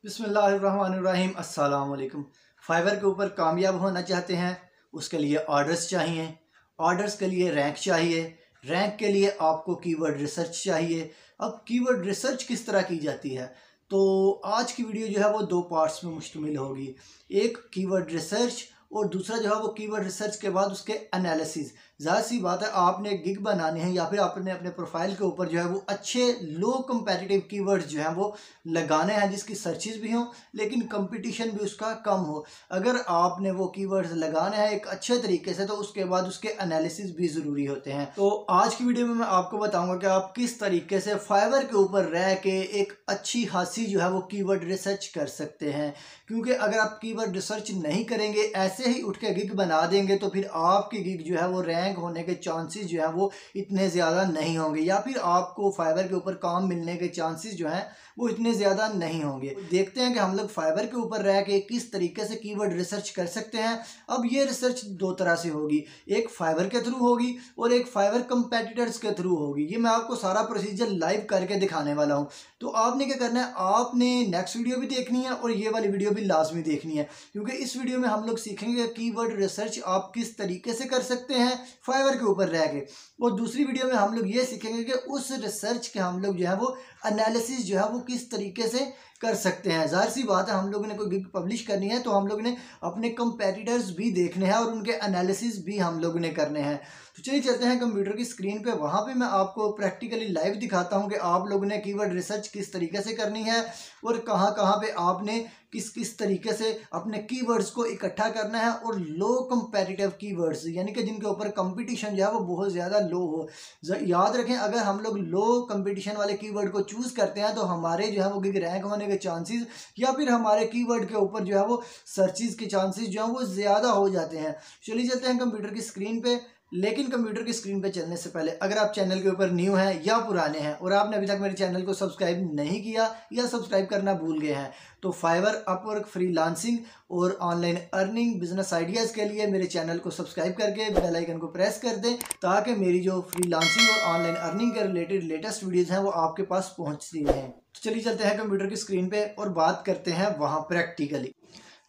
बिस्मिल्लाहिर्रहमानिर्रहीम अस्सलाम वालेकुम। फाइवर के ऊपर कामयाब होना चाहते हैं, उसके लिए ऑर्डर्स चाहिए। ऑर्डर्स के लिए रैंक चाहिए। रैंक के लिए आपको कीवर्ड रिसर्च चाहिए। अब कीवर्ड रिसर्च किस तरह की जाती है, तो आज की वीडियो जो है वो दो पार्ट्स में मुश्तमिल होगी। एक कीवर्ड रिसर्च और दूसरा जो है वो कीवर्ड रिसर्च के बाद उसके एनालिसिस। ज़ाहिर सी बात है, आपने गिग बनाने हैं या फिर आपने अपने प्रोफाइल के ऊपर जो है वो अच्छे लो कंपेटिटिव कीवर्ड्स जो हैं वो लगाने हैं, जिसकी सर्चेस भी हों लेकिन कंपटीशन भी उसका कम हो। अगर आपने वो कीवर्ड्स लगाने हैं एक अच्छे तरीके से, तो उसके बाद उसके एनालिसिस भी ज़रूरी होते हैं। तो आज की वीडियो में मैं आपको बताऊंगा कि आप किस तरीके से फाइवर के ऊपर रह के एक अच्छी खासी जो है वो कीवर्ड रिसर्च कर सकते हैं। क्योंकि अगर आप कीवर्ड रिसर्च नहीं करेंगे, ऐसे ही उठ के गिग बना देंगे, तो फिर आपकी गिग जो है वो रैंक होने के चांसेस जो है वो इतने ज़्यादा नहीं होंगे, या फिर आपको फाइवर के ऊपर काम मिलने के चांसेस जो हैं वो इतने ज़्यादा नहीं होंगे। देखते हैं कि हम लोग फाइवर के ऊपर रह के किस तरीके से कीवर्ड रिसर्च कर सकते हैं। अब ये रिसर्च दो तरह से होगी, एक फाइवर के थ्रू होगी और एक फाइवर कंपेटिटर्स के थ्रू होगी। ये मैं आपको सारा प्रोसीजर लाइव करके दिखाने वाला हूँ। तो आपने क्या करना है, आपने नेक्स्ट वीडियो भी देखनी है और ये वाली वीडियो भी लाजमी देखनी है, क्योंकि इस वीडियो में हम लोग सीखेंगे कीवर्ड रिसर्च आप किस तरीके से कर सकते हैं फाइवर के ऊपर रह के। और दूसरी वीडियो में हम लोग ये सीखेंगे कि उस रिसर्च के हम लोग जो है वो एनालिसिस जो है वो किस तरीके से कर सकते हैं। ज़ाहिर सी बात है, हम लोगों ने कोई गिग पब्लिश करनी है तो हम लोग ने अपने कंपेटिटर्स भी देखने हैं और उनके एनालिसिस भी हम लोगों ने करने हैं। तो चलिए चलते हैं कंप्यूटर की स्क्रीन पे, वहाँ पे मैं आपको प्रैक्टिकली लाइव दिखाता हूँ कि आप लोगों ने कीवर्ड रिसर्च किस तरीके से करनी है और कहाँ कहाँ पे आपने किस किस तरीके से अपने कीवर्ड्स को इकट्ठा करना है। और लो कंपेटिटिव कीवर्ड्स यानी कि जिनके ऊपर कंपटीशन जो है वो बहुत ज़्यादा लो हो। याद रखें, अगर हम लोग लो कंपटीशन वाले कीवर्ड को चूज़ करते हैं तो हमारे जो है वो गिग रैंक होने के चांसेस या फिर हमारे कीवर्ड के ऊपर जो है वो सर्चेस के चांसेस जो हैं वो ज़्यादा हो जाते हैं। चलिए चलते हैं कंप्यूटर की स्क्रीन पे। लेकिन कंप्यूटर की स्क्रीन पे चलने से पहले, अगर आप चैनल के ऊपर न्यू हैं या पुराने हैं और आपने अभी तक मेरे चैनल को सब्सक्राइब नहीं किया या सब्सक्राइब करना भूल गए हैं, तो फाइवर, अपवर्क, फ्रीलांसिंग और ऑनलाइन अर्निंग बिजनेस आइडियाज़ के लिए मेरे चैनल को सब्सक्राइब करके बेल आइकन को प्रेस कर दें, ताकि मेरी जो फ्रीलांसिंग और ऑनलाइन अर्निंग के रिलेटेड लेटेस्ट वीडियोज़ हैं वो आपके पास पहुँचती रहें। तो चलिए चलते हैं कंप्यूटर की स्क्रीन पर और बात करते हैं वहाँ प्रैक्टिकली।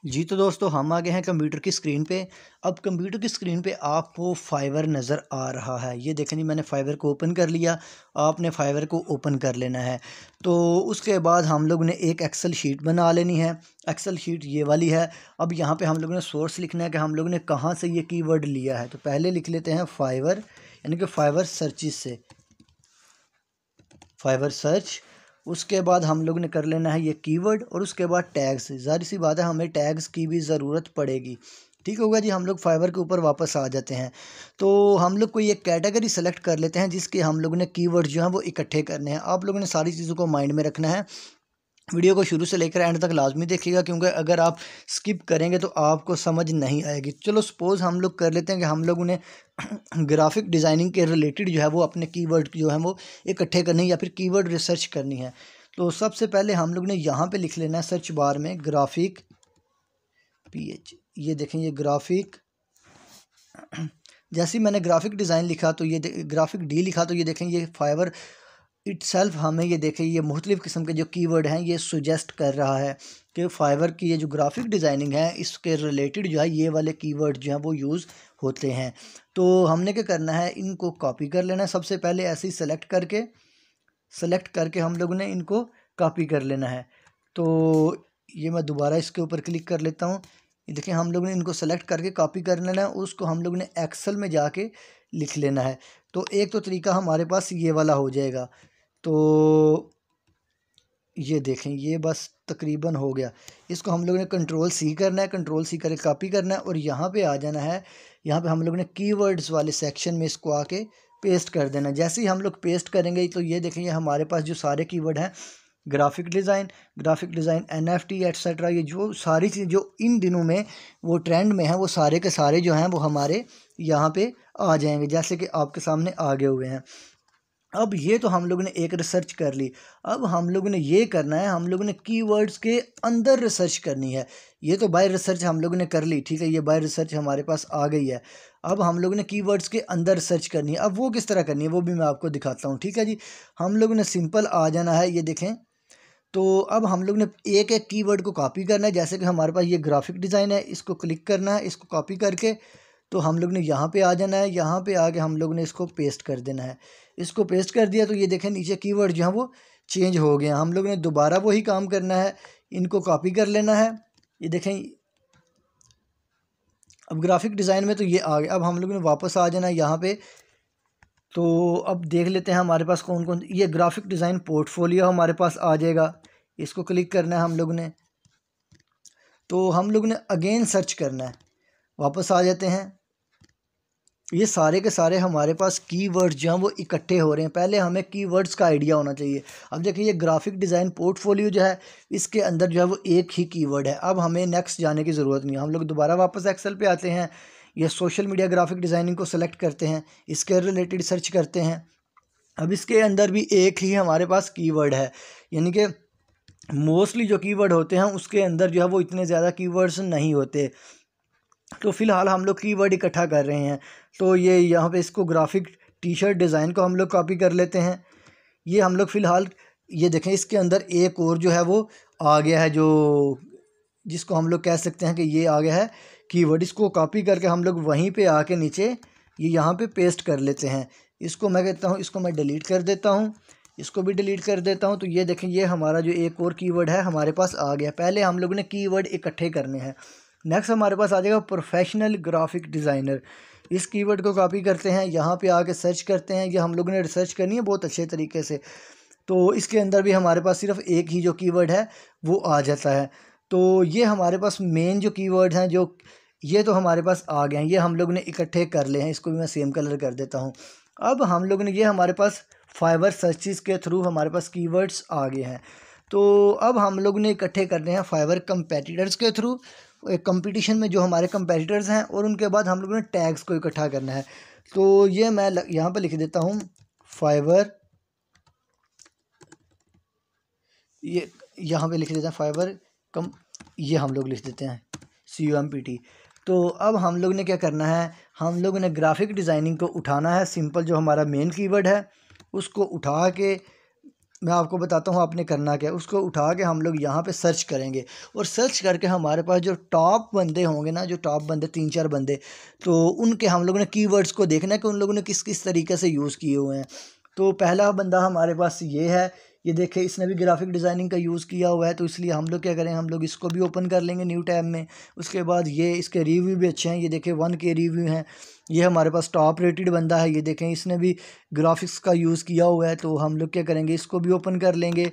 जी तो दोस्तों, हम आ गए हैं कंप्यूटर की स्क्रीन पे। अब कंप्यूटर की स्क्रीन पे आपको फाइवर नज़र आ रहा है। ये देखें जी, मैंने फाइवर को ओपन कर लिया। आपने फाइवर को ओपन कर लेना है। तो उसके बाद हम लोग ने एक एक्सेल शीट बना लेनी है। एक्सेल शीट ये वाली है। अब यहाँ पे हम लोग ने सोर्स लिखना है कि हम लोग ने कहाँ से ये कीवर्ड लिया है। तो पहले लिख लेते हैं फाइवर, यानी कि फाइवर सर्चिस से, फाइवर सर्च। उसके बाद हम लोग ने कर लेना है ये कीवर्ड और उसके बाद टैग्स। ज़ाहिर सी बात है, हमें टैग्स की भी ज़रूरत पड़ेगी। ठीक होगा जी। हम लोग फाइवर के ऊपर वापस आ जाते हैं। तो हम लोग कोई एक कैटेगरी सेलेक्ट कर लेते हैं जिसके हम लोग ने कीवर्ड जो हैं वो इकट्ठे करने हैं। आप लोगों ने सारी चीज़ों को माइंड में रखना है। वीडियो को शुरू से लेकर एंड तक लाजमी देखिएगा, क्योंकि अगर आप स्किप करेंगे तो आपको समझ नहीं आएगी। चलो सपोज़ हम लोग कर लेते हैं कि हम लोगों ने ग्राफिक डिज़ाइनिंग के रिलेटेड जो है वो अपने कीवर्ड जो है वो इकट्ठे करनी है या फिर कीवर्ड रिसर्च करनी है। तो सबसे पहले हम लोग ने यहाँ पे लिख लेना है सर्च बार में ग्राफिक PH। ये देखें, ये ग्राफिक, जैसे ही मैंने ग्राफिक डिज़ाइन लिखा तो ये ग्राफिक D लिखा तो ये देखें, ये फाइवर इटसेल्फ हमें ये देखें ये मुख्तलिफ़ किस्म के जो कीवर्ड हैं ये सुजेस्ट कर रहा है कि फाइवर की ये जो ग्राफिक डिज़ाइनिंग है इसके रिलेटेड जो है ये वाले कीवर्ड जो हैं वो यूज़ होते हैं। तो हमने क्या करना है, इनको कॉपी कर लेना है। सबसे पहले ऐसे ही सेलेक्ट करके हम लोगों ने इनको कॉपी कर लेना है। तो ये मैं दोबारा इसके ऊपर क्लिक कर लेता हूँ। ये देखिए, हम लोग ने इनको सेलेक्ट करके कॉपी कर लेना है, उसको हम लोग ने एक्सेल में जाके लिख लेना है। तो एक तो तरीका हमारे पास ये वाला हो जाएगा। तो ये देखें, ये बस तकरीबन हो गया। इसको हम लोगों ने कंट्रोल C करना है, कंट्रोल C करके कॉपी करना है और यहाँ पे आ जाना है। यहाँ पे हम लोगों ने कीवर्ड्स वाले सेक्शन में इसको आके पेस्ट कर देना है। जैसे ही हम लोग पेस्ट करेंगे तो ये देखें, ये हमारे पास जो सारे कीवर्ड हैं, ग्राफिक डिज़ाइन NFT एट्सेट्रा, ये जो सारी चीज़ जो इन दिनों में वो ट्रेंड में है, वो सारे के सारे जो हैं वो हमारे यहाँ पे आ जाएंगे, जैसे कि आपके सामने आगे हुए हैं। अब ये तो हम लोगों ने एक रिसर्च कर ली। अब हम लोगों ने ये करना है, हम लोगों ने कीवर्ड्स के अंदर रिसर्च करनी है। ये तो बाय रिसर्च हम लोगों ने कर ली, ठीक है, ये बाय रिसर्च हमारे पास आ गई है। अब हम लोगों ने कीवर्ड्स के अंदर रिसर्च करनी है। अब वो किस तरह करनी है वो भी मैं आपको दिखाता हूँ। ठीक है जी, हम लोगों ने सिंपल आ जाना है। ये देखें, तो अब हम लोग ने एक एक कीवर्ड को कॉपी करना है। जैसे कि हमारे पास ये ग्राफिक डिज़ाइन है, इसको क्लिक करना है, इसको कॉपी करके तो हम लोग ने यहाँ पे आ जाना है। यहाँ पे आके हम लोग ने इसको पेस्ट कर देना है। इसको पेस्ट कर दिया तो ये देखें नीचे कीवर्ड जो है वो चेंज हो गए हैं। हम लोग ने दोबारा वही काम करना है, इनको कॉपी कर लेना है। ये देखें अब ग्राफिक डिज़ाइन में तो ये आ गया। अब हम लोग ने वापस आ जाना है यहाँ पे। तो अब देख लेते हैं हमारे पास कौन कौन, ये ग्राफिक डिज़ाइन पोर्टफोलियो हमारे पास आ जाएगा। इसको क्लिक करना है हम लोग ने। तो हम लोग ने अगेन सर्च करना है, वापस आ जाते हैं। ये सारे के सारे हमारे पास कीवर्ड्स जो हैं वो इकट्ठे हो रहे हैं। पहले हमें कीवर्ड्स का आइडिया होना चाहिए। अब देखिए ये ग्राफिक डिज़ाइन पोर्टफोलियो जो है इसके अंदर जो है वो एक ही कीवर्ड है। अब हमें नेक्स्ट जाने की ज़रूरत नहीं है। हम लोग दोबारा वापस एक्सेल पे आते हैं, ये सोशल मीडिया ग्राफिक डिज़ाइनिंग को सेलेक्ट करते हैं, इसके रिलेटेड सर्च करते हैं। अब इसके अंदर भी एक ही हमारे पास कीवर्ड है, यानी कि मोस्टली जो कीवर्ड होते हैं उसके अंदर जो है वो इतने ज़्यादा कीवर्ड्स नहीं होते। तो फ़िलहाल हम लोग कीवर्ड इकट्ठा कर रहे हैं। तो ये यहाँ पे इसको ग्राफिक टी शर्ट डिज़ाइन को हम लोग कॉपी कर लेते हैं। ये हम लोग फ़िलहाल ये देखें इसके अंदर एक और जो है वो आ गया है, जो जिसको हम लोग कह सकते हैं कि ये आ गया है कीवर्ड। इसको कॉपी करके हम लोग वहीं पे आके नीचे ये यहाँ पे पेस्ट कर लेते हैं। इसको मैं कहता हूँ, इसको मैं डिलीट कर देता हूँ, इसको भी डिलीट कर देता हूँ। तो ये देखें ये हमारा जो एक और कीवर्ड है हमारे पास आ गया। पहले हम लोगों ने कीवर्ड इकट्ठे करने हैं। नेक्स्ट हमारे पास आ जाएगा प्रोफेशनल ग्राफिक डिज़ाइनर। इस कीवर्ड को कॉपी करते हैं, यहाँ पे आके सर्च करते हैं। ये हम लोगों ने रिसर्च करनी है बहुत अच्छे तरीके से। तो इसके अंदर भी हमारे पास सिर्फ एक ही जो कीवर्ड है वो आ जाता है। तो ये हमारे पास मेन जो कीवर्ड हैं जो ये तो हमारे पास आ गए हैं, ये हम लोग ने इकट्ठे कर ले हैं। इसको भी मैं सेम कलर कर देता हूँ। अब हम लोग ने ये हमारे पास फाइवर सर्चिस के थ्रू हमारे पास कीवर्ड्स आ गए हैं। तो अब हम लोग ने इकट्ठे करने हैं फाइवर कंपेटिटर्स के थ्रू, एक कंपटीशन में जो हमारे कंपेटिटर्स हैं, और उनके बाद हम लोगों ने टैग्स को इकट्ठा करना है। तो ये मैं यहाँ पर लिख देता हूँ फाइवर, ये यहाँ पे लिख देते हैं फाइवर कम, ये हम लोग लिख देते हैं CUMPT। तो अब हम लोग ने क्या करना है, हम लोग ने ग्राफिक डिज़ाइनिंग को उठाना है। सिंपल जो हमारा मेन कीवर्ड है उसको उठा के मैं आपको बताता हूँ आपने करना क्या है। उसको उठा के हम लोग यहाँ पे सर्च करेंगे, और सर्च करके हमारे पास जो टॉप बंदे होंगे ना, जो टॉप बंदे 3-4 बंदे, तो उनके हम लोगों ने कीवर्ड्स को देखना है कि उन लोगों ने किस किस तरीके से यूज़ किए हुए हैं। तो पहला बंदा हमारे पास ये है, ये देखें इसने भी ग्राफिक डिज़ाइनिंग का यूज़ किया हुआ है। तो इसलिए हम लोग क्या करें, हम लोग इसको भी ओपन कर लेंगे न्यू टैब में। उसके बाद ये इसके रिव्यू भी अच्छे हैं, ये देखें 1K रिव्यू हैं। ये हमारे पास टॉप रेटेड बंदा है, ये देखें इसने भी ग्राफिक्स का यूज़ किया हुआ है। तो हम लोग क्या करेंगे, इसको भी ओपन कर लेंगे।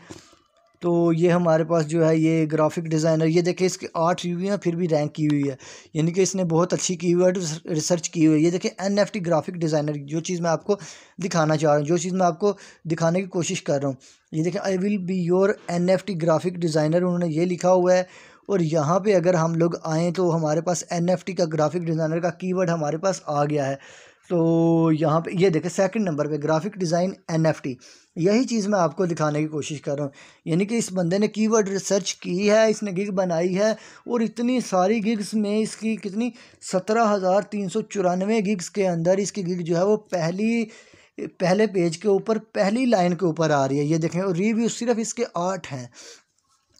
तो ये हमारे पास जो है ये ग्राफिक डिज़ाइनर, ये देखें इसके 8 रिव्यू हैं फिर भी रैंक की हुई है, यानी कि इसने बहुत अच्छी कीवर्ड रिसर्च की हुई है। ये देखें NFT ग्राफिक डिज़ाइनर, जो चीज़ मैं आपको दिखाना चाह रहा हूँ, जो चीज़ मैं आपको दिखाने की कोशिश कर रहा हूँ। ये देखें I will be your NFT graphic designer, उन्होंने ये लिखा हुआ है। और यहाँ पे अगर हम लोग आएँ तो हमारे पास NFT का ग्राफिक डिज़ाइनर का कीवर्ड हमारे पास आ गया है। तो यहाँ पे ये देखें सेकंड नंबर पे ग्राफिक डिज़ाइन NFT, यही चीज़ मैं आपको दिखाने की कोशिश कर रहा हूँ। यानी कि इस बंदे ने कीवर्ड रिसर्च की है, इसने गिग बनाई है, और इतनी सारी गिग्स में इसकी कितनी 17,394 गिग्स के अंदर इसकी गिग जो है वो पहले पेज के ऊपर पहली लाइन के ऊपर आ रही है। ये देखें, और रिव्यू सिर्फ इसके 8 हैं।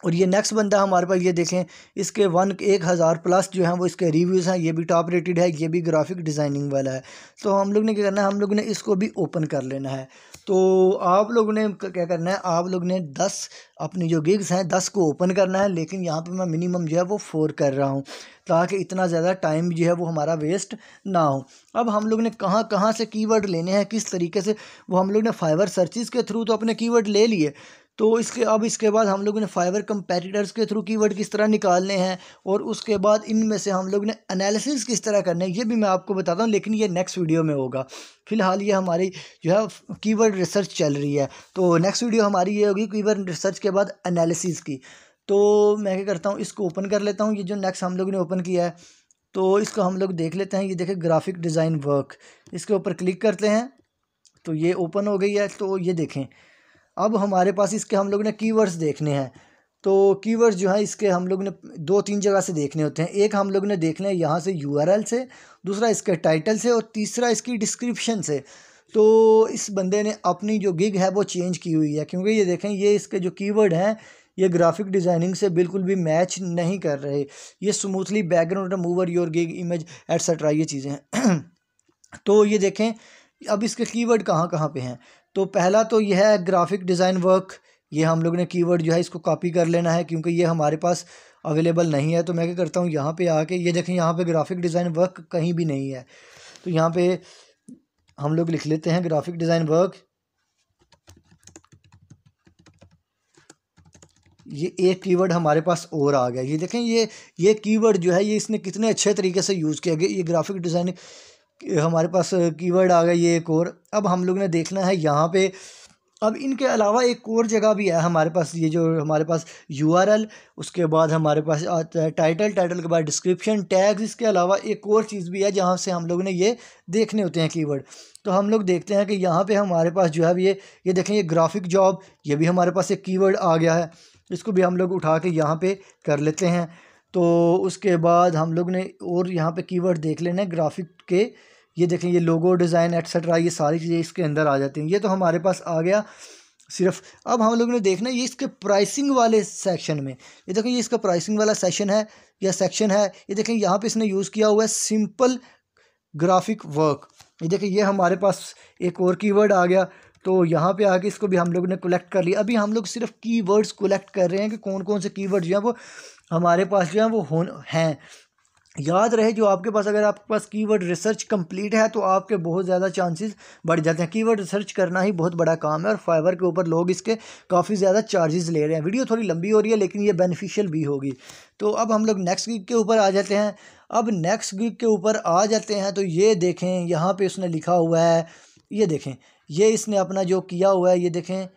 और ये नेक्स्ट बंदा हमारे पास, ये देखें इसके 1,000 प्लस जो हैं वो इसके रिव्यूज़ हैं। ये भी टॉप रेटेड है, ये भी ग्राफिक डिज़ाइनिंग वाला है। तो हम लोग ने क्या करना है, हम लोग ने इसको भी ओपन कर लेना है। तो आप लोग ने क्या करना है, आप लोग ने 10 अपनी जो गिग्स हैं 10 को ओपन करना है। लेकिन यहाँ पे मैं मिनिमम जो है वो 4 कर रहा हूँ, ताकि इतना ज़्यादा टाइम जो है वो हमारा वेस्ट ना हो। अब हम लोग ने कहाँ कहाँ से कीवर्ड लेने हैं, किस तरीके से, वो हम लोग ने फाइवर सर्चिस के थ्रू तो अपने कीवर्ड ले लिए। तो इसके बाद हम लोगों ने फाइवर कंपेटिटर्स के थ्रू कीवर्ड किस तरह निकालने हैं, और उसके बाद इनमें से हम लोग ने एनालिसिस किस तरह करने हैं, ये भी मैं आपको बताता हूँ, लेकिन ये नेक्स्ट वीडियो में होगा। फ़िलहाल ये हमारी जो है कीवर्ड रिसर्च चल रही है। तो नेक्स्ट वीडियो हमारी ये होगी कीवर्ड रिसर्च के बाद एनालिसिस की। तो मैं क्या करता हूँ, इसको ओपन कर लेता हूँ, ये जो नेक्स्ट हम लोग ने ओपन किया है। तो इसको हम लोग देख लेते हैं। ये देखें ग्राफिक डिज़ाइन वर्क, इसके ऊपर क्लिक करते हैं तो ये ओपन हो गई है। तो ये देखें अब हमारे पास इसके हम लोग ने कीवर्ड्स देखने हैं। तो कीवर्ड्स जो है इसके हम लोग ने 2-3 जगह से देखने होते हैं। एक हम लोग ने देखना है यहाँ से URL से, दूसरा इसके टाइटल से, और तीसरा इसकी डिस्क्रिप्शन से। तो इस बंदे ने अपनी जो गिग है वो चेंज की हुई है, क्योंकि ये देखें ये इसके जो कीवर्ड हैं ये ग्राफिक डिज़ाइनिंग से बिल्कुल भी मैच नहीं कर रहे। ये smoothly background remover, your gig image etcetera, ये चीज़ें हैं। तो ये देखें अब इसके कीवर्ड कहाँ कहाँ पे हैं। तो पहला तो यह है ग्राफिक डिज़ाइन वर्क, ये हम लोग ने कीवर्ड जो है इसको कॉपी कर लेना है क्योंकि ये हमारे पास अवेलेबल नहीं है। तो मैं क्या करता हूँ, यहाँ पे आके ये देखें यहाँ पे ग्राफिक डिज़ाइन वर्क कहीं भी नहीं है, तो यहाँ पे हम लोग लिख लेते हैं ग्राफिक डिज़ाइन वर्क। ये एक कीवर्ड हमारे पास और आ गया। ये देखें ये कीवर्ड जो है ये इसने कितने अच्छे तरीके से यूज़ किया गया। ये ग्राफिक डिज़ाइन हमारे पास कीवर्ड आ गया ये एक और। अब हम लोग ने देखना है यहाँ पे, अब इनके अलावा एक और जगह भी है हमारे पास, ये जो हमारे पास URL, उसके बाद हमारे पास आता है टाइटल, टाइटल के बाद डिस्क्रिप्शन, टैग्स। इसके अलावा एक और चीज़ भी है जहाँ से हम लोग ने ये देखने होते हैं कीवर्ड। तो हम लोग देखते हैं कि यहाँ पे हमारे पास जो है ये देखें ये ग्राफिक जॉब, ये भी हमारे पास एक कीवर्ड आ गया है। इसको भी हम लोग उठा के यहाँ पे कर लेते हैं। तो उसके बाद हम लोग ने और यहाँ पे कीवर्ड देख लेना है ग्राफिक के। ये देखें ये लोगो डिज़ाइन एट्सेट्रा, ये सारी चीज़ें इसके अंदर आ जाती हैं। ये तो हमारे पास आ गया सिर्फ। अब हम लोग ने देखना है ये इसके प्राइसिंग वाले सेक्शन में, ये देखें ये इसका प्राइसिंग वाला सेशन है या सेक्शन है। ये देखें यहाँ पे इसने यूज़ किया हुआ है सिंपल ग्राफिक वर्क। ये देखें ये हमारे पास एक और कीवर्ड आ गया। तो यहाँ पे आके इसको भी हम लोग ने कलेक्ट कर लिया। अभी हम लोग सिर्फ कीवर्ड्स कलेक्ट कर रहे हैं कि कौन कौन से कीवर्ड जो हैं वो हमारे पास जो हैं वो हैं। याद रहे जो आपके पास, अगर आपके पास कीवर्ड रिसर्च कंप्लीट है तो आपके बहुत ज़्यादा चांसेस बढ़ जाते हैं। कीवर्ड रिसर्च करना ही बहुत बड़ा काम है और फाइवर के ऊपर लोग इसके काफ़ी ज़्यादा चार्जेस ले रहे हैं। वीडियो थोड़ी लंबी हो रही है लेकिन ये बेनिफिशियल भी होगी। तो अब हम लोग नेक्स्ट गिग के ऊपर आ जाते हैं। अब नेक्स्ट गिग के ऊपर आ जाते हैं तो ये देखें यहाँ पर उसने लिखा हुआ है, ये देखें ये इसने अपना जो किया हुआ है, ये देखें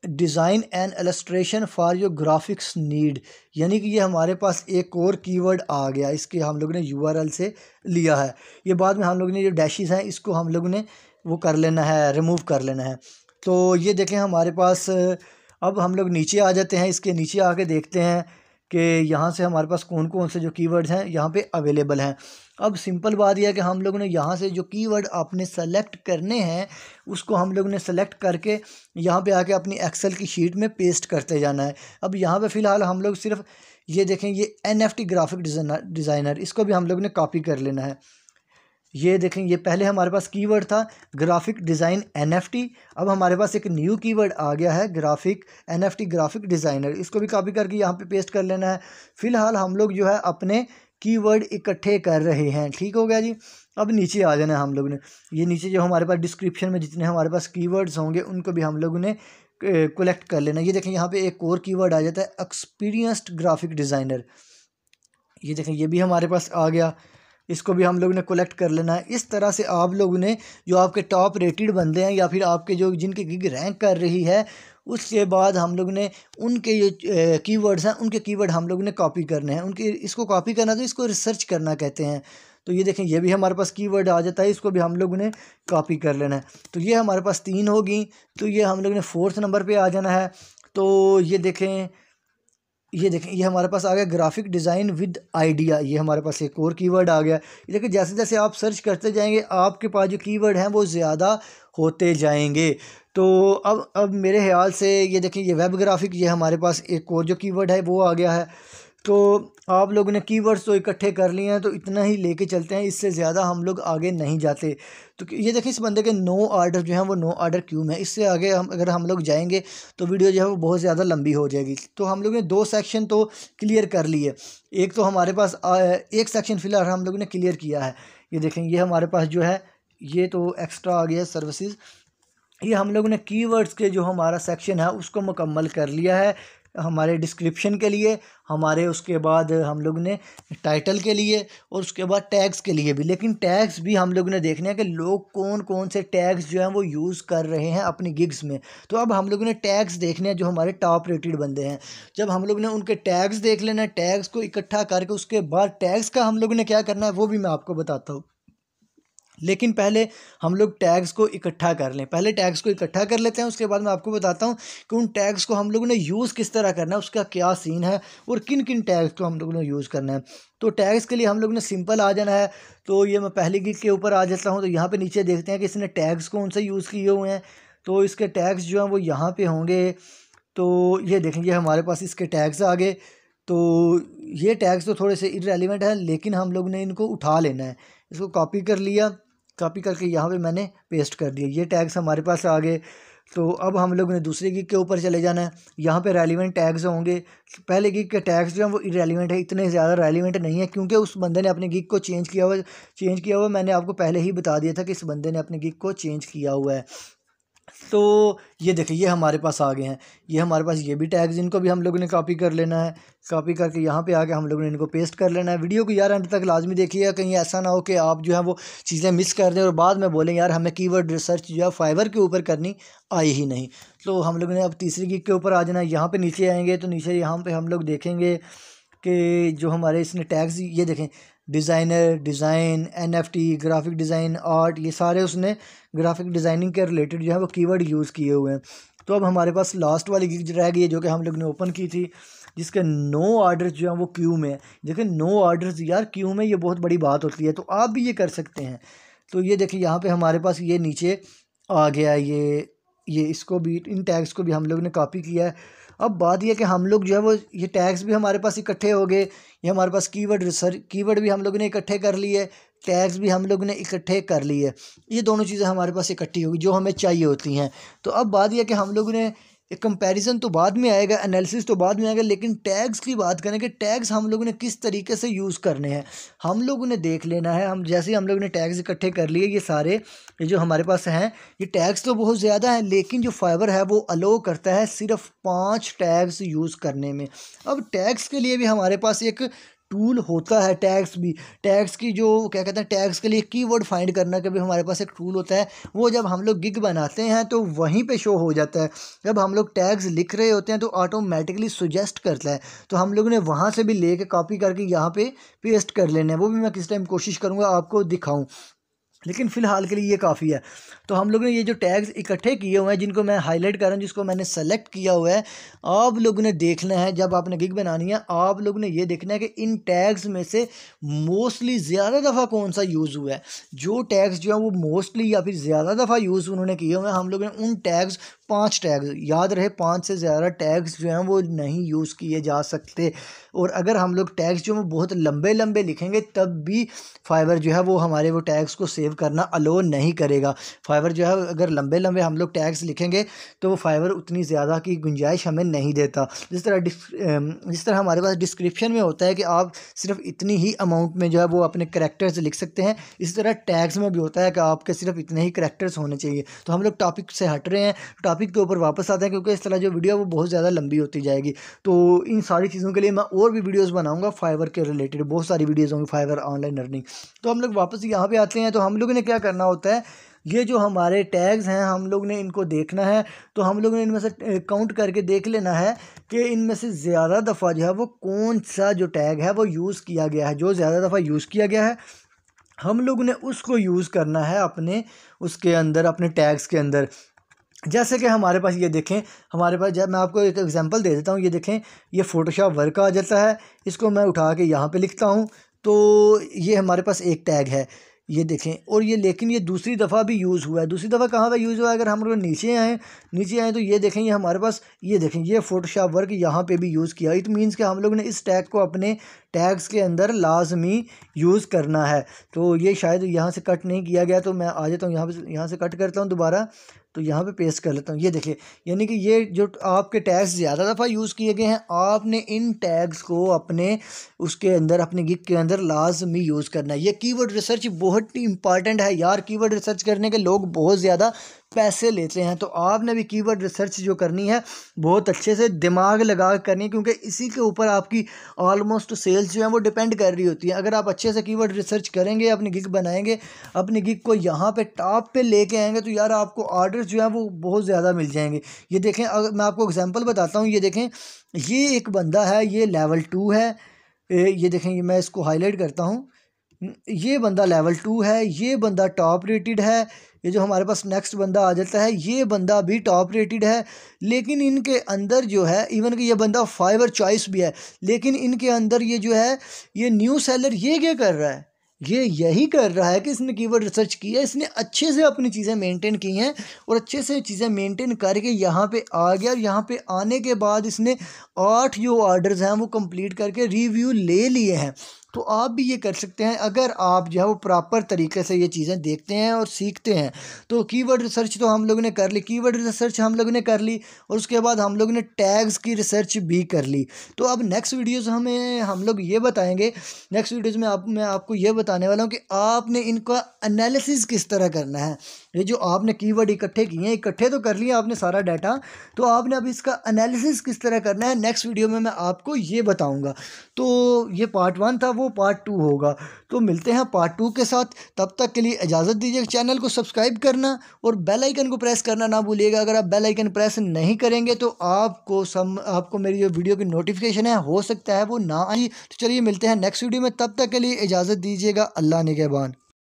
design and illustration for your graphics need, यानी कि ये हमारे पास एक और कीवर्ड आ गया। इसके हम लोग ने URL से लिया है। ये बाद में हम लोग ने जो डैशेस हैं इसको हम लोग ने वो कर लेना है, रिमूव कर लेना है। तो ये देखें हमारे पास, अब हम लोग नीचे आ जाते हैं। इसके नीचे आके देखते हैं कि यहाँ से हमारे पास कौन कौन से जो कीवर्ड्स हैं यहाँ पे अवेलेबल हैं। अब सिंपल बात यह है कि हम लोगों ने यहाँ से जो कीवर्ड आपने सेलेक्ट करने हैं उसको हम लोग ने सेलेक्ट करके यहाँ पे आके अपनी एक्सेल की शीट में पेस्ट करते जाना है। अब यहाँ पे फ़िलहाल हम लोग सिर्फ ये देखें ये NFT ग्राफिक डिज़ाइनर, इसको भी हम लोग ने कॉपी कर लेना है। ये देखें ये पहले हमारे पास कीवर्ड था ग्राफिक डिज़ाइन NFT, अब हमारे पास एक न्यू कीवर्ड आ गया है ग्राफिक NFT ग्राफिक डिज़ाइनर। इसको भी कॉपी करके यहाँ पे पेस्ट कर लेना है। फ़िलहाल हम लोग जो है अपने कीवर्ड इकट्ठे कर रहे हैं। ठीक हो गया जी। अब नीचे आ जाना है हम लोग ने। ये नीचे जो हमारे पास डिस्क्रिप्शन में जितने हमारे पास कीवर्ड्स होंगे उनको भी हम लोगों ने कलेक्ट कर लेना। ये देखें यहाँ पे एक और कीवर्ड आ जाता है एक्सपीरियंस्ड ग्राफिक डिज़ाइनर। ये देखें ये भी हमारे पास आ गया, इसको भी हम लोग ने कलेक्ट कर लेना है। इस तरह से आप लोगों ने जो आपके टॉप रेटेड बंदे हैं या फिर आपके जो जिनकी गिग रैंक कर रही है, उसके बाद हम लोग ने उनके जो कीवर्ड्स हैं उनके कीवर्ड हम लोग ने कॉपी करने हैं। उनके इसको कॉपी करना तो इसको रिसर्च करना कहते हैं। तो ये देखें ये भी हमारे पास कीवर्ड आ जाता है, इसको भी हम लोग ने कॉपी कर लेना है। तो ये हमारे पास 3 होगी। तो ये हम लोग ने 4th नंबर पर आ जाना है। तो ये देखें ये हमारे पास आ गया ग्राफिक डिज़ाइन विद आइडिया। ये हमारे पास एक और कीवर्ड आ गया। ये देखिए जैसे जैसे आप सर्च करते जाएंगे आपके पास जो कीवर्ड हैं वो ज़्यादा होते जाएंगे। तो अब मेरे ख्याल से ये देखिए ये वेब ग्राफिक, ये हमारे पास एक और जो कीवर्ड है वो आ गया है। तो आप लोगों ने कीवर्ड्स तो इकट्ठे कर लिए हैं तो इतना ही लेके चलते हैं, इससे ज़्यादा हम लोग आगे नहीं जाते। तो ये देखिए इस बंदे के 9 ऑर्डर जो हैं वो 9 ऑर्डर क्यों में, इससे आगे अगर हम लोग जाएंगे तो वीडियो जो है वो बहुत ज़्यादा लंबी हो जाएगी। तो हम लोग ने 2 सेक्शन तो क्लियर कर लिए। एक तो हमारे पास एक सेक्शन फ़िलहाल हम लोग ने क्लियर किया है। ये देखें ये हमारे पास जो है ये तो एक्स्ट्रा आ गया है सर्विसेज। ये हम लोगों ने कीवर्ड्स के जो हमारा सेक्शन है उसको मुकम्मल कर लिया है हमारे डिस्क्रिप्शन के लिए, हमारे उसके बाद हम लोग ने टाइटल के लिए और उसके बाद टैग्स के लिए भी। लेकिन टैग्स भी हम लोग ने देखने हैं कि लोग कौन कौन से टैग्स जो हैं वो यूज़ कर रहे हैं अपनी गिग्स में। तो अब हम लोगों ने टैग्स देखने हैं जो हमारे टॉप रेटेड बंदे हैं। जब हम लोग ने उनके टैग्स देख लेना है, टैग्स को इकट्ठा करके उसके बाद टैग्स का हम लोग ने क्या करना है वो भी मैं आपको बताता हूँ। लेकिन पहले हम लोग टैग्स को इकट्ठा कर लें, पहले टैग्स को इकट्ठा कर लेते हैं, उसके बाद मैं आपको बताता हूँ कि उन टैग्स को हम लोगों ने यूज़ किस तरह करना है, उसका क्या सीन है और किन किन टैग्स को हम लोगों ने यूज़ करना है। तो टैग्स के लिए हम लोग ने सिंपल आ जाना है। तो ये मैं पहली गिग के ऊपर आ जाता हूँ। तो यहाँ पर नीचे देखते हैं कि इसने टैग्स कौन से यूज़ किए हुए हैं। तो इसके टैग्स जो हैं वो यहाँ पर होंगे। तो ये देखें, ये हमारे पास इसके टैग्स आ गए। तो ये टैग्स तो थोड़े से इररेलेवेंट है, लेकिन हम लोग ने इनको उठा लेना है। इसको कॉपी कर लिया, कॉपी करके यहाँ पे मैंने पेस्ट कर दिया। ये टैग्स हमारे पास आ गए। तो अब हम लोग ने दूसरे गिग के ऊपर चले जाना है। यहाँ पे रेलिवेंट टैग्स होंगे। पहले गिग के टैग्स जो हैं वो इररेलेवेंट है, इतने ज़्यादा रेलिवेंट नहीं है, क्योंकि उस बंदे ने अपने गिग को चेंज किया हुआ। मैंने आपको पहले ही बता दिया था कि इस बंदे ने अपने गिग को चेंज किया हुआ है। तो ये देखिए, ये हमारे पास आ गए हैं। ये हमारे पास ये भी टैग्स, इनको भी हम लोगों ने कॉपी कर लेना है। कॉपी करके यहाँ पे आके हम लोगों ने इनको पेस्ट कर लेना है। वीडियो को यार अंत तक लाजमी देखिएगा, कहीं ऐसा ना हो कि आप जो है वो चीज़ें मिस कर दें और बाद में बोलें यार हमें कीवर्ड रिसर्च जो है फाइवर के ऊपर करनी आई ही नहीं। तो हम लोगों ने अब तीसरी गिग के ऊपर आ जाना है। यहाँ पर नीचे आएँगे तो नीचे यहाँ पर हम लोग देखेंगे कि जो हमारे इसने टैग्स, ये देखें, designer, design, NFT, graphic design, art, ये सारे उसने ग्राफिक डिज़ाइनिंग के रिलेटेड जो है वो कीवर्ड यूज़ किए हुए हैं। तो अब हमारे पास लास्ट वाली गिग रह गई है, जो कि हम लोग ने ओपन की थी, जिसके 9 ऑर्डर्स जो हैं वो क्यू में है। देखिए 9 ऑर्डर्स यार क्यू में, ये बहुत बड़ी बात होती है। तो आप भी ये कर सकते हैं। तो ये देखिए, यहाँ पे हमारे पास ये नीचे आ गया। ये इसको भी, इन टैग्स को भी हम लोग ने कॉपी किया है। अब बात यह कि हम लोग जो है वो ये टैग्स भी हमारे पास इकट्ठे हो गए। ये हमारे पास कीवर्ड भी हम लोग ने इकट्ठे कर लिए, टैग्स भी हम लोग ने इकट्ठे कर लिए। ये दोनों चीज़ें हमारे पास इकट्ठी होगी जो हमें चाहिए होती हैं। तो अब बात यह कि हम लोग ने एक कंपैरिजन तो बाद में आएगा, एनालिसिस तो बाद में आएगा, लेकिन टैग्स की बात करें कि टैग्स हम लोगों ने किस तरीके से यूज़ करने हैं, हम लोगों ने देख लेना है। हम जैसे ही हम लोग ने टैग्स इकट्ठे कर लिए, ये सारे ये जो हमारे पास हैं, ये टैग्स तो बहुत ज़्यादा हैं, लेकिन जो फाइवर है वो अलो करता है सिर्फ 5 टैग्स यूज़ करने में। अब टैग्स के लिए भी हमारे पास एक टूल होता है। टैग्स की जो क्या कहते हैं, टैग्स के लिए कीवर्ड फाइंड करना का भी हमारे पास एक टूल होता है। वो जब हम लोग गिग बनाते हैं तो वहीं पे शो हो जाता है। जब हम लोग टैग्स लिख रहे होते हैं तो ऑटोमेटिकली सुजेस्ट करता है। तो हम लोगों ने वहाँ से भी लेके कॉपी करके यहाँ पे पेस्ट कर लेने हैं। वो भी मैं किस टाइम कोशिश करूँगा आपको दिखाऊँ, लेकिन फ़िलहाल के लिए ये काफ़ी है। तो हम लोग ने ये जो टैग्स इकट्ठे किए हुए हैं, जिनको मैं हाईलाइट कर रहा हूँ, जिसको मैंने सेलेक्ट किया हुआ है, आप लोगों ने देखना है। जब आपने गिग बनानी है, आप लोगों ने ये देखना है कि इन टैग्स में से मोस्टली ज़्यादा दफ़ा कौन सा यूज़ हुआ है। जो टैग्स जो है वो मोस्टली या फिर ज़्यादा दफ़ा यूज़ उन्होंने किए हुए हैं, हम लोगों ने उन टैग्स 5 टैग्स, याद रहे 5 से ज़्यादा टैग्स जो हैं वो नहीं यूज़ किए जा सकते। और अगर हम लोग टैग्स जो हैं बहुत लंबे लंबे लिखेंगे, तब भी फाइवर जो है वो हमारे वो टैग्स को सेव करना अलो नहीं करेगा। फाइवर जो है अगर लंबे लंबे हम लोग टैग्स लिखेंगे तो वो फाइवर उतनी ज़्यादा की गुंजाइश हमें नहीं देता। जिस तरह हमारे पास डिस्क्रिप्शन में होता है कि आप सिर्फ इतनी ही अमाउंट में जो है वो अपने करैक्टर्स लिख सकते हैं, इसी तरह टैग्स में भी होता है कि आपके सिर्फ इतने ही करैक्टर्स होने चाहिए। तो हम लोग टॉपिक से हट रहे हैं, टॉपिक के ऊपर वापस आते हैं, क्योंकि इस तरह जो वीडियो वो बहुत ज़्यादा लंबी होती जाएगी। तो इन सारी चीज़ों के लिए मैं और भी वीडियोज़ बनाऊँगा फाइवर के रिलेटेड, बहुत सारी वीडियोज़ होंगी फाइवर ऑनलाइन अर्निंग। तो हम लोग वापस यहाँ पे आते हैं। तो हम लोगों ने क्या करना होता है, ये जो हमारे टैग्स हैं हम लोग ने इनको देखना है। तो हम लोगों ने इनमें से काउंट करके देख लेना है कि इनमें से ज़्यादा दफ़ा जो है वो कौन सा जो टैग है वो यूज़ किया गया है। जो ज़्यादा दफ़ा यूज़ किया गया है, हम लोगों ने उसको यूज़ करना है अपने उसके अंदर, अपने टैग्स के अंदर। जैसे कि हमारे पास ये देखें, हमारे पास जब मैं आपको एक एग्जांपल दे देता हूँ, ये देखें, ये फ़ोटोशॉप वर्क आ जाता है। इसको मैं उठा के यहाँ पे लिखता हूँ, तो ये हमारे पास एक टैग है, ये देखें। और ये लेकिन ये दूसरी दफ़ा भी यूज़ हुआ है। दूसरी दफ़ा कहाँ पे यूज़ हुआ है, अगर हम लोग नीचे आएँ तो ये देखें, ये हमारे पास, ये देखें, ये फ़ोटोशॉप वर्क यहाँ पे भी यूज़ किया। इट मीन्स कि हम लोग ने इस टैग को अपने टैग्स के अंदर लाजमी यूज़ करना है। तो ये शायद यहाँ से कट नहीं किया गया, तो मैं आ जाता हूँ यहाँ से कट करता हूँ दोबारा, तो यहाँ पे पेस्ट कर लेता हूँ। ये देखिए, यानी कि ये जो आपके टैग्स ज़्यादा दफ़ा यूज़ किए गए हैं, आपने इन टैग्स को अपने उसके अंदर, अपने गिग के अंदर लाजमी यूज़ करना है। ये कीवर्ड रिसर्च बहुत ही इंपॉर्टेंट है यार। कीवर्ड रिसर्च करने के लोग बहुत ज़्यादा पैसे लेते हैं, तो आपने भी कीवर्ड रिसर्च जो करनी है बहुत अच्छे से दिमाग लगा कर करनी है, क्योंकि इसी के ऊपर आपकी ऑलमोस्ट सेल्स जो है वो डिपेंड कर रही होती है। अगर आप अच्छे से कीवर्ड रिसर्च करेंगे, अपनी गिग बनाएंगे, अपनी गिग को यहाँ पे टॉप पे लेके आएंगे, तो यार आपको ऑर्डर जो है वो बहुत ज़्यादा मिल जाएंगे। ये देखें, अगर मैं आपको एग्जांपल बताता हूँ, ये देखें, ये एक बंदा है, ये लेवल 2 है। ये देखें, ये मैं इसको हाईलाइट करता हूँ, ये बंदा लेवल 2 है, ये बंदा टॉप रेटेड है। ये जो हमारे पास नेक्स्ट बंदा आ जाता है, ये बंदा भी टॉप रेटेड है। लेकिन इनके अंदर जो है, इवन कि ये बंदा फाइवर चॉइस भी है, लेकिन इनके अंदर ये जो है, ये न्यू सेलर, ये क्या कर रहा है, ये यही कर रहा है कि इसने कीवर्ड रिसर्च किया, इसने अच्छे से अपनी चीज़ें मेंटेन की हैं और अच्छे से चीज़ें मेंटेन करके यहाँ पे आ गया। और यहाँ पे आने के बाद इसने 8 जो ऑर्डर्स हैं वो कंप्लीट करके रिव्यू ले लिए हैं। तो आप भी ये कर सकते हैं अगर आप जो है वो प्रॉपर तरीके से ये चीज़ें देखते हैं और सीखते हैं। तो कीवर्ड रिसर्च तो हम लोगों ने कर ली, कीवर्ड रिसर्च हम लोगों ने कर ली और उसके बाद हम लोगों ने टैग्स की रिसर्च भी कर ली। तो अब नेक्स्ट वीडियोज़ हम लोग ये बताएंगे, नेक्स्ट वीडियोज़ में मैं आपको ये बताने वाला हूँ कि आपने इनका एनालिसिस किस तरह करना है। ये जो आपने कीवर्ड इकट्ठे किए हैं, इकट्ठे तो कर लिए आपने सारा डाटा, तो आपने अब इसका एनालिसिस किस तरह करना है नेक्स्ट वीडियो में मैं आपको ये बताऊंगा। तो ये पार्ट 1 था, वो पार्ट 2 होगा। तो मिलते हैं पार्ट 2 के साथ, तब तक के लिए इजाज़त दीजिए। चैनल को सब्सक्राइब करना और बेल आइकन को प्रेस करना ना भूलिएगा। अगर आप बेल आइकन प्रेस नहीं करेंगे तो आपको मेरी जो वीडियो की नोटिफिकेशन है हो सकता है वो ना आई। तो चलिए मिलते हैं नेक्स्ट वीडियो में, तब तक के लिए इजाज़त दीजिएगा। अल्लाह निगहबान।